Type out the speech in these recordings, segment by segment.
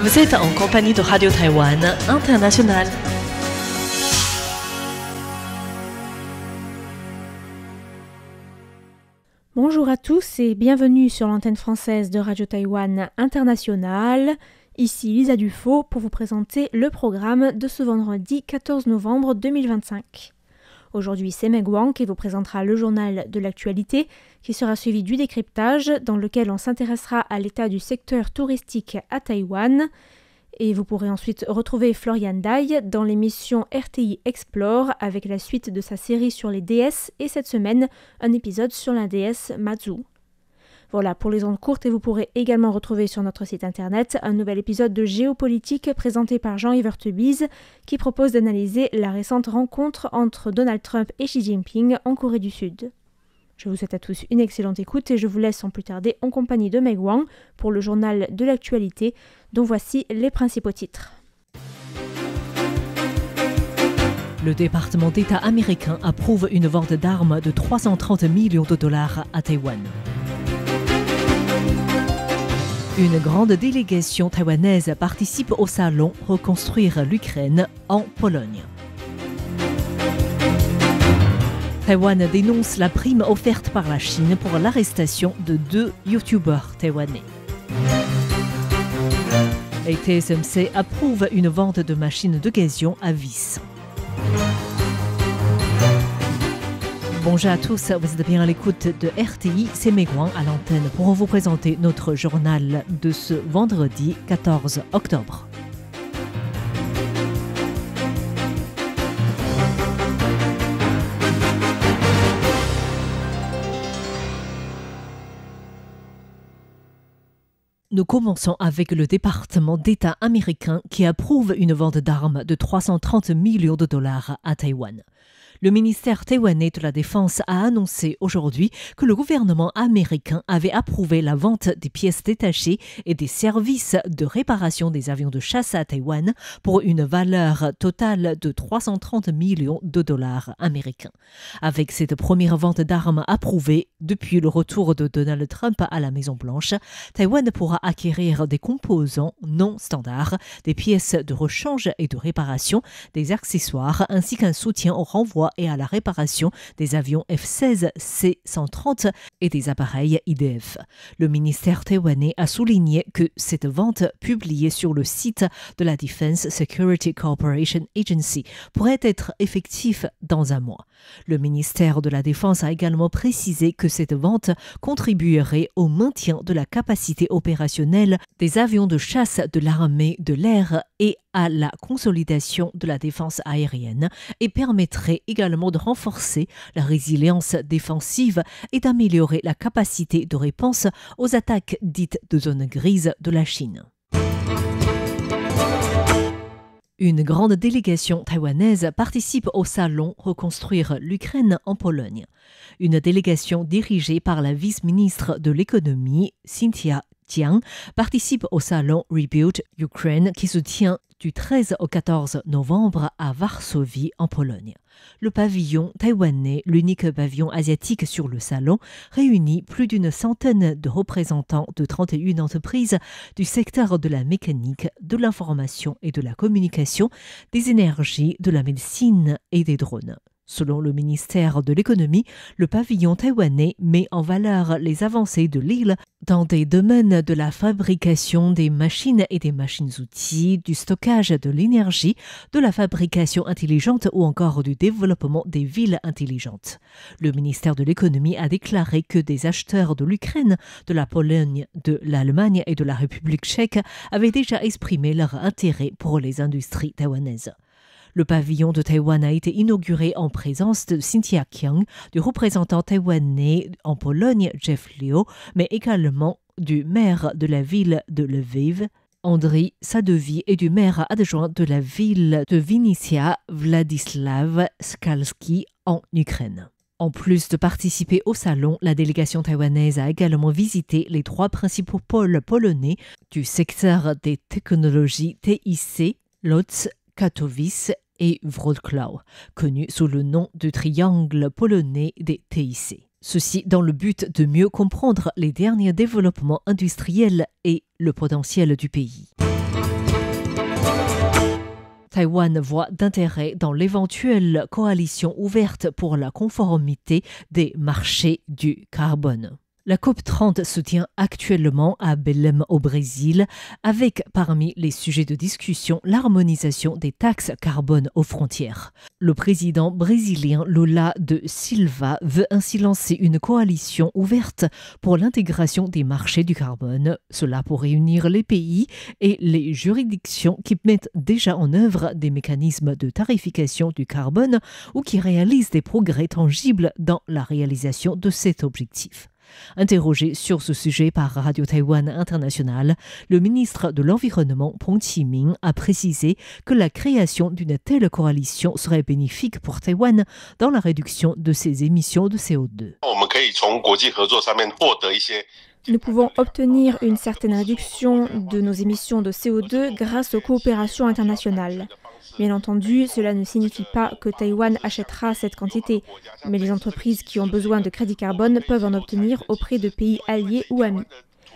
Vous êtes en compagnie de Radio Taïwan International. Bonjour à tous et bienvenue sur l'antenne française de Radio Taïwan International. Ici Lisa Dufaux pour vous présenter le programme de ce vendredi 14 novembre 2025. Aujourd'hui, c'est Meg Wang qui vous présentera le journal de l'actualité qui sera suivi du décryptage dans lequel on s'intéressera à l'état du secteur touristique à Taïwan. Et vous pourrez ensuite retrouver Florian Dai dans l'émission RTI Explore avec la suite de sa série sur les déesses et cette semaine, un épisode sur la déesse Mazu. Voilà pour les ondes courtes et vous pourrez également retrouver sur notre site internet un nouvel épisode de Géopolitique présenté par Jean-Yves Heurtebise qui propose d'analyser la récente rencontre entre Donald Trump et Xi Jinping en Corée du Sud. Je vous souhaite à tous une excellente écoute et je vous laisse sans plus tarder en compagnie de Meg Wang pour le journal de l'actualité dont voici les principaux titres. Le département d'État américain approuve une vente d'armes de 330 millions de dollars à Taïwan. Une grande délégation taïwanaise participe au salon Reconstruire l'Ukraine en Pologne. Taïwan dénonce la prime offerte par la Chine pour l'arrestation de 2 youtubeurs taïwanais. Et TSMC approuve une vente de machines de gazion à vis. Bonjour à tous, vous êtes bien à l'écoute de RTI, c'est Meg Wang à l'antenne pour vous présenter notre journal de ce vendredi 14 octobre. Nous commençons avec le département d'État américain qui approuve une vente d'armes de 330 millions de dollars à Taïwan. Le ministère taïwanais de la Défense a annoncé aujourd'hui que le gouvernement américain avait approuvé la vente des pièces détachées et des services de réparation des avions de chasse à Taïwan pour une valeur totale de 330 millions de dollars américains. Avec cette première vente d'armes approuvée depuis le retour de Donald Trump à la Maison-Blanche, Taïwan pourra acquérir des composants non standards, des pièces de rechange et de réparation, des accessoires ainsi qu'un soutien au renvoi et à la réparation des avions F-16 C-130 et des appareils IDF. Le ministère taïwanais a souligné que cette vente, publiée sur le site de la Defense Security Cooperation Agency, pourrait être effective dans un mois. Le ministère de la Défense a également précisé que cette vente contribuerait au maintien de la capacité opérationnelle des avions de chasse de l'armée de l'air et à la consolidation de la défense aérienne et permettrait également de renforcer la résilience défensive et d'améliorer la capacité de réponse aux attaques dites de zone grise de la Chine. Une grande délégation taïwanaise participe au salon Reconstruire l'Ukraine en Pologne. Une délégation dirigée par la vice-ministre de l'économie, Cynthia Jiang, participe au salon Rebuild Ukraine qui se tient du 13 au 14 novembre à Varsovie en Pologne. Le pavillon taïwanais, l'unique pavillon asiatique sur le salon, réunit plus d'une centaine de représentants de 31 entreprises du secteur de la mécanique, de l'information et de la communication, des énergies, de la médecine et des drones. Selon le ministère de l'économie, le pavillon taïwanais met en valeur les avancées de l'île dans des domaines de la fabrication des machines et des machines-outils, du stockage de l'énergie, de la fabrication intelligente ou encore du développement des villes intelligentes. Le ministère de l'économie a déclaré que des acheteurs de l'Ukraine, de la Pologne, de l'Allemagne et de la République tchèque avaient déjà exprimé leur intérêt pour les industries taïwanaises. Le pavillon de Taïwan a été inauguré en présence de Cynthia Jiang, du représentant taïwanais en Pologne, Jeff Liu, mais également du maire de la ville de Lviv, Andriy Sadovi, et du maire adjoint de la ville de Vinnytsia, Vladislav Skalski, en Ukraine. En plus de participer au salon, la délégation taïwanaise a également visité les 3 principaux pôles polonais du secteur des technologies TIC, Łódź, Katowice et Wrocław, connu sous le nom de triangle polonais des TIC. Ceci dans le but de mieux comprendre les derniers développements industriels et le potentiel du pays. Taïwan voit d'intérêt dans l'éventuelle coalition ouverte pour la conformité des marchés du carbone. La COP30 se tient actuellement à Belém au Brésil, avec parmi les sujets de discussion l'harmonisation des taxes carbone aux frontières. Le président brésilien Lula de Silva veut ainsi lancer une coalition ouverte pour l'intégration des marchés du carbone, cela pour réunir les pays et les juridictions qui mettent déjà en œuvre des mécanismes de tarification du carbone ou qui réalisent des progrès tangibles dans la réalisation de cet objectif. Interrogé sur ce sujet par Radio Taïwan International, le ministre de l'Environnement, Peng Qiming, a précisé que la création d'une telle coalition serait bénéfique pour Taïwan dans la réduction de ses émissions de CO2. Nous pouvons obtenir une certaine réduction de nos émissions de CO2 grâce aux coopérations internationales. Bien entendu, cela ne signifie pas que Taïwan achètera cette quantité, mais les entreprises qui ont besoin de crédits carbone peuvent en obtenir auprès de pays alliés ou amis.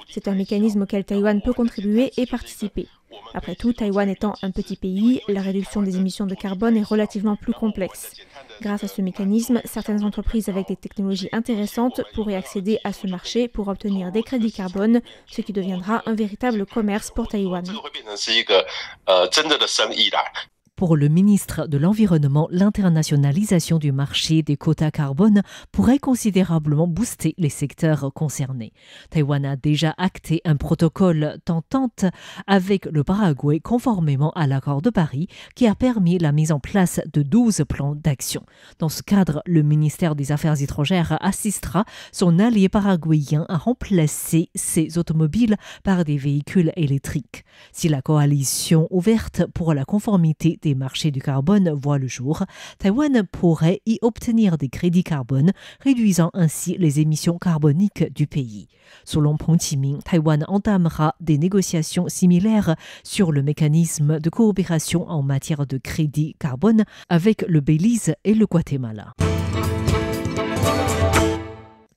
C'est un mécanisme auquel Taïwan peut contribuer et participer. Après tout, Taïwan étant un petit pays, la réduction des émissions de carbone est relativement plus complexe. Grâce à ce mécanisme, certaines entreprises avec des technologies intéressantes pourraient accéder à ce marché pour obtenir des crédits carbone, ce qui deviendra un véritable commerce pour Taïwan. Pour le ministre de l'Environnement, l'internationalisation du marché des quotas carbone pourrait considérablement booster les secteurs concernés. Taïwan a déjà acté un protocole d'entente avec le Paraguay conformément à l'accord de Paris qui a permis la mise en place de 12 plans d'action. Dans ce cadre, le ministère des Affaires étrangères assistera son allié paraguayen à remplacer ses automobiles par des véhicules électriques. Si la coalition ouverte pour la conformité des marchés du carbone voit le jour, Taïwan pourrait y obtenir des crédits carbone, réduisant ainsi les émissions carboniques du pays. Selon Peng Qiming, Taïwan entamera des négociations similaires sur le mécanisme de coopération en matière de crédits carbone avec le Belize et le Guatemala.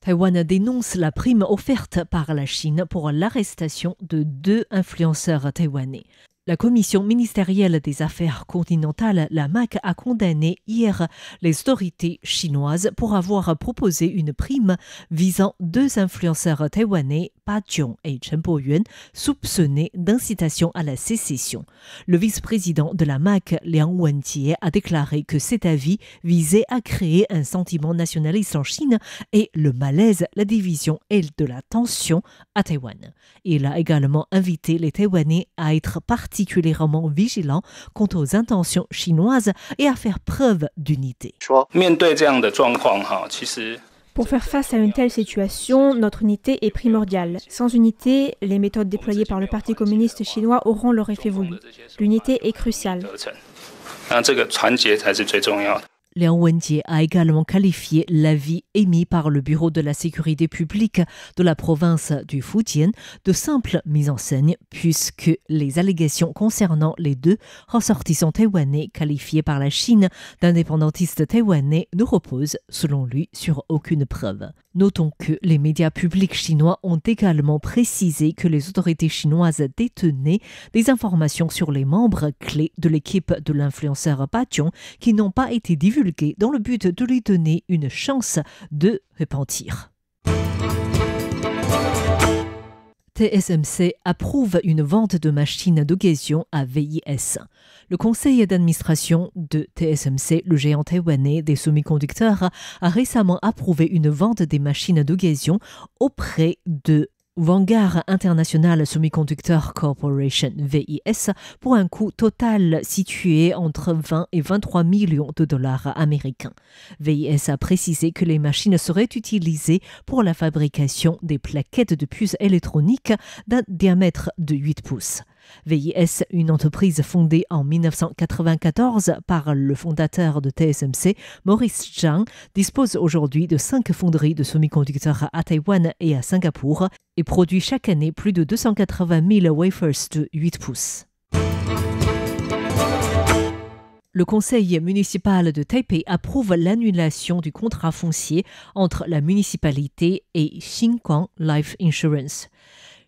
Taïwan dénonce la prime offerte par la Chine pour l'arrestation de 2 influenceurs taïwanais. La Commission ministérielle des Affaires continentales, la MAC, a condamné hier les autorités chinoises pour avoir proposé une prime visant 2 influenceurs taïwanais, Pa Jiong et Chen Boyuan, soupçonnés d'incitation à la sécession. Le vice-président de la MAC, Liang Wenjie, a déclaré que cet avis visait à créer un sentiment nationaliste en Chine et le malaise, la division et de la tension à Taïwan. Il a également invité les Taïwanais à être particulièrement vigilants quant aux intentions chinoises et à faire preuve d'unité. Pour faire face à une telle situation, notre unité est primordiale. Sans unité, les méthodes déployées par le Parti communiste chinois auront leur effet voulu. L'unité est cruciale. Liang Wenjie a également qualifié l'avis émis par le Bureau de la sécurité publique de la province du Fujian de simple mise en scène, puisque les allégations concernant les 2 ressortissants taïwanais qualifiés par la Chine d'indépendantistes taïwanais ne reposent, selon lui, sur aucune preuve. Notons que les médias publics chinois ont également précisé que les autorités chinoises détenaient des informations sur les membres clés de l'équipe de l'influenceur Pa Jiong qui n'ont pas été divulguées dans le but de lui donner une chance de repentir. TSMC approuve une vente de machines d'occasion à VIS. Le conseil d'administration de TSMC, le géant taïwanais des semi-conducteurs, a récemment approuvé une vente des machines d'occasion auprès de Vanguard International Semiconductor Corporation, VIS, pour un coût total situé entre 20 et 23 millions de dollars américains. VIS a précisé que les machines seraient utilisées pour la fabrication des plaquettes de puces électroniques d'un diamètre de 8 pouces. VIS, une entreprise fondée en 1994 par le fondateur de TSMC, Maurice Zhang, dispose aujourd'hui de 5 fonderies de semi-conducteurs à Taïwan et à Singapour et produit chaque année plus de 280 000 wafers de 8 pouces. Le conseil municipal de Taipei approuve l'annulation du contrat foncier entre la municipalité et Xinguang Life Insurance.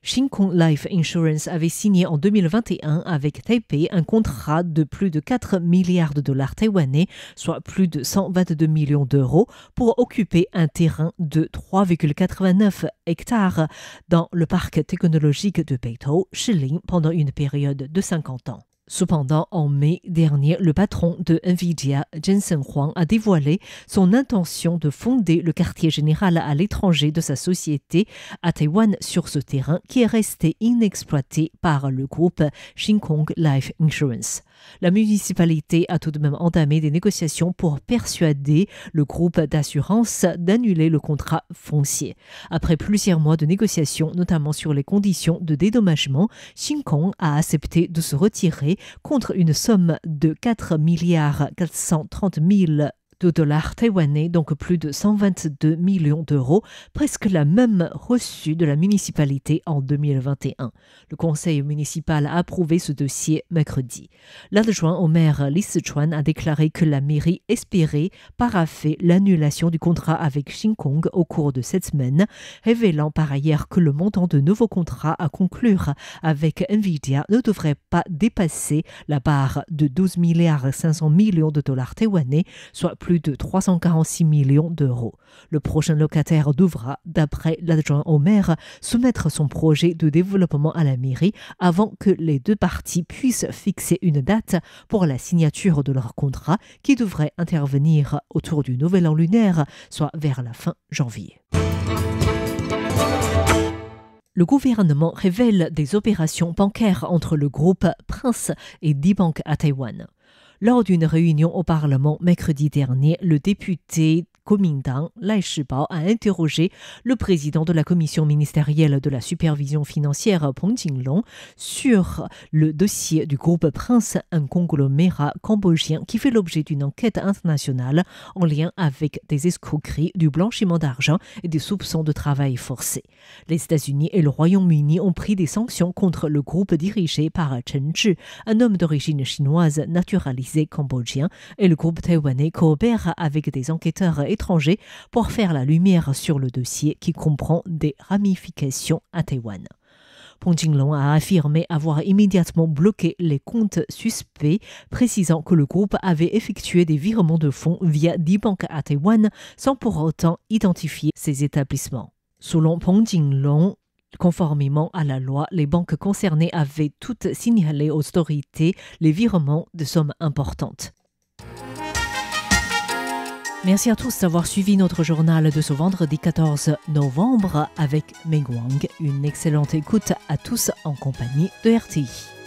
Shin Kong Life Insurance avait signé en 2021 avec Taipei un contrat de plus de 4 milliards de dollars taïwanais, soit plus de 122 millions d'euros, pour occuper un terrain de 3,89 hectares dans le parc technologique de Beitou, Shilin, pendant une période de 50 ans. Cependant, en mai dernier, le patron de Nvidia, Jensen Huang, a dévoilé son intention de fonder le quartier général à l'étranger de sa société à Taïwan sur ce terrain qui est resté inexploité par le groupe Shin Kong Life Insurance. La municipalité a tout de même entamé des négociations pour persuader le groupe d'assurance d'annuler le contrat foncier. Après plusieurs mois de négociations, notamment sur les conditions de dédommagement, Shin Kong a accepté de se retirer contre une somme de 4 milliards 430 000 de dollars taïwanais, donc plus de 122 millions d'euros, presque la même reçue de la municipalité en 2021. Le conseil municipal a approuvé ce dossier mercredi. L'adjoint au maire Li Sichuan a déclaré que la mairie espérait paraffer l'annulation du contrat avec Shin Kong au cours de cette semaine, révélant par ailleurs que le montant de nouveaux contrats à conclure avec Nvidia ne devrait pas dépasser la barre de 12 milliards 500 millions de dollars taïwanais, soit plus de 346 millions d'euros. Le prochain locataire devra, d'après l'adjoint au maire, soumettre son projet de développement à la mairie avant que les deux parties puissent fixer une date pour la signature de leur contrat qui devrait intervenir autour du nouvel an lunaire, soit vers la fin janvier. Le gouvernement révèle des opérations bancaires entre le groupe Prince et 10 banques à Taïwan. Lors d'une réunion au Parlement mercredi dernier, le député Kuomintang Lai Shibao a interrogé le président de la commission ministérielle de la supervision financière Peng Jinglong sur le dossier du groupe Prince, un conglomérat cambodgien qui fait l'objet d'une enquête internationale en lien avec des escroqueries, du blanchiment d'argent et des soupçons de travail forcé. Les États-Unis et le Royaume-Uni ont pris des sanctions contre le groupe dirigé par Chen Zhi, un homme d'origine chinoise naturalisé cambodgien, et le groupe taïwanais coopère avec des enquêteurs étrangers pour faire la lumière sur le dossier qui comprend des ramifications à Taïwan. Peng Jinglong a affirmé avoir immédiatement bloqué les comptes suspects, précisant que le groupe avait effectué des virements de fonds via 10 banques à Taïwan sans pour autant identifier ces établissements. Selon Peng Jinglong, conformément à la loi, les banques concernées avaient toutes signalé aux autorités les virements de sommes importantes. Merci à tous d'avoir suivi notre journal de ce vendredi 14 novembre avec Meg Wang. Une excellente écoute à tous en compagnie de RTI.